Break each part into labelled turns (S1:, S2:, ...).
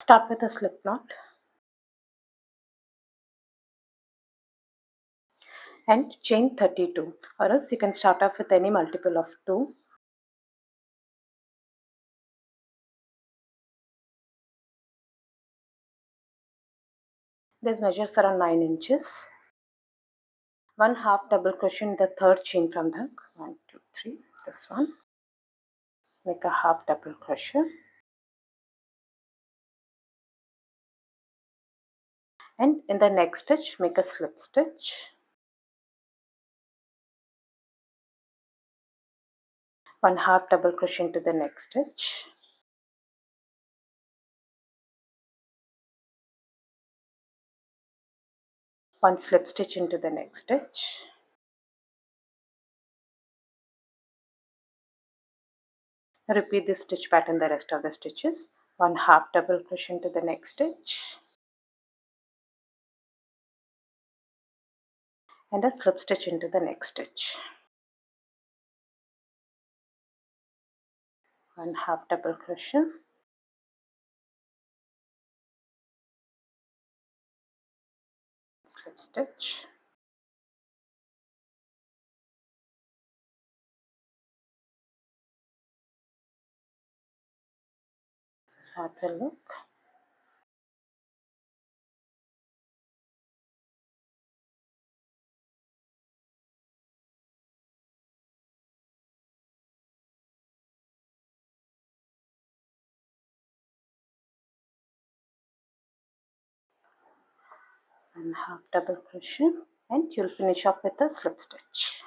S1: Start with a slip knot and chain 32, or else you can start off with any multiple of 2. This measures around 9 inches. 1 half double crochet in the third chain from the hook. 1, 2, 3. This one. Make a half double crochet. And in the next stitch, make a slip stitch. 1 half double crochet into the next stitch. One slip stitch into the next stitch. Repeat this stitch pattern the rest of the stitches. 1 half double crochet into the next stitch. And a slip stitch into the next stitch. 1 half double crochet. Slip stitch. This is how it will look. And half double crochet, and you'll finish off with a slip stitch.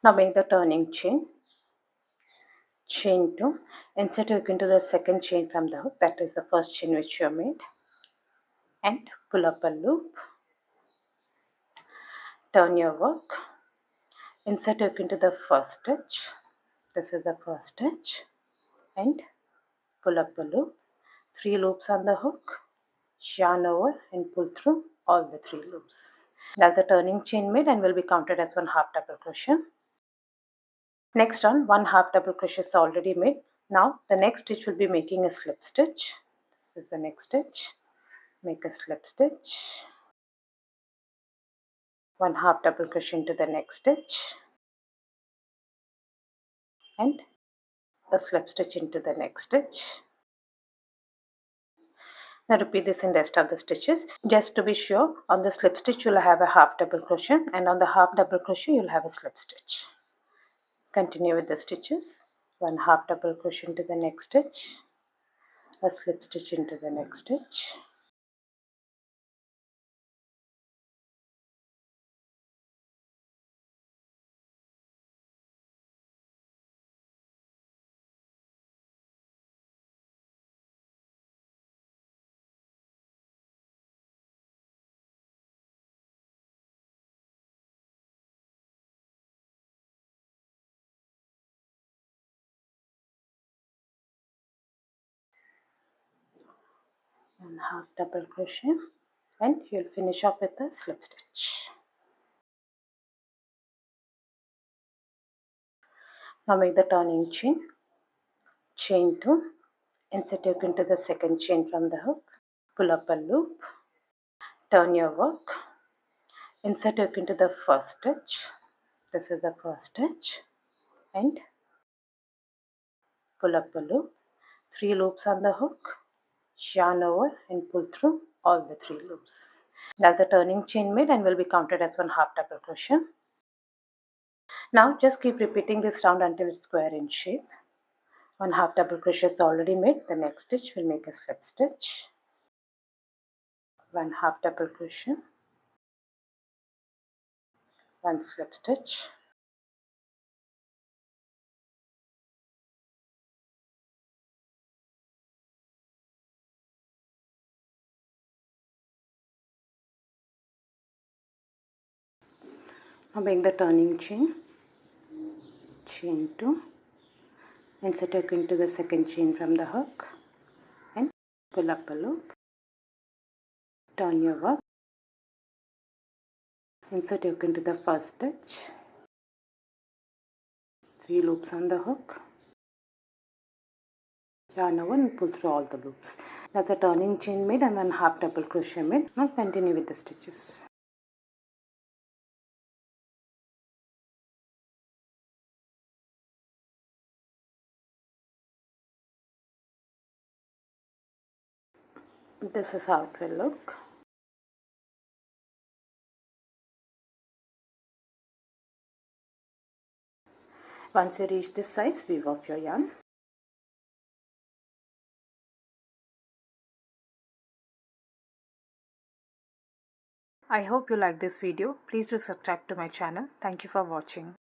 S1: Now make the turning chain. Chain 2, insert your hook into the second chain from the hook, that is the first chain which you have made, and pull up a loop. Turn your work, insert your hook into the first stitch, this is the first stitch, and pull up a loop. 3 loops on the hook, yarn over and pull through all the 3 loops. That's the turning chain made and will be counted as 1 half double crochet. Next on, 1 half double crochet is already made. Now the next stitch will be making a slip stitch. This is the next stitch. Make a slip stitch. 1 half double crochet into the next stitch. And a slip stitch into the next stitch. Now repeat this in the rest of the stitches. Just to be sure, on the slip stitch you'll have a half double crochet, and on the half double crochet you'll have a slip stitch. Continue with the stitches. 1 half double crochet into the next stitch, a slip stitch into the next stitch, and half double crochet, and you'll finish off with a slip stitch. Now make the turning chain. Chain 2, insert your hook into the second chain from the hook, pull up a loop, turn your work, insert your hook into the first stitch, this is the first stitch, and pull up a loop. 3 loops on the hook, yarn over and pull through all the 3 loops. That's the turning chain made and will be counted as 1 half double crochet. Now just keep repeating this round until it's square in shape. 1 half double crochet is already made. The next stitch will make a slip stitch, 1 half double crochet, 1 slip stitch, now make the turning chain. Chain 2, insert your hook into the second chain from the hook and pull up a loop, turn your work, insert your hook into the first stitch, 3 loops on the hook, yarn over and pull through all the loops. That's a turning chain made and 1/2 double crochet made. Now continue with the stitches. This is how it will look. Once you reach this size, weave off your yarn. I hope you like this video. Please do subscribe to my channel. Thank you for watching.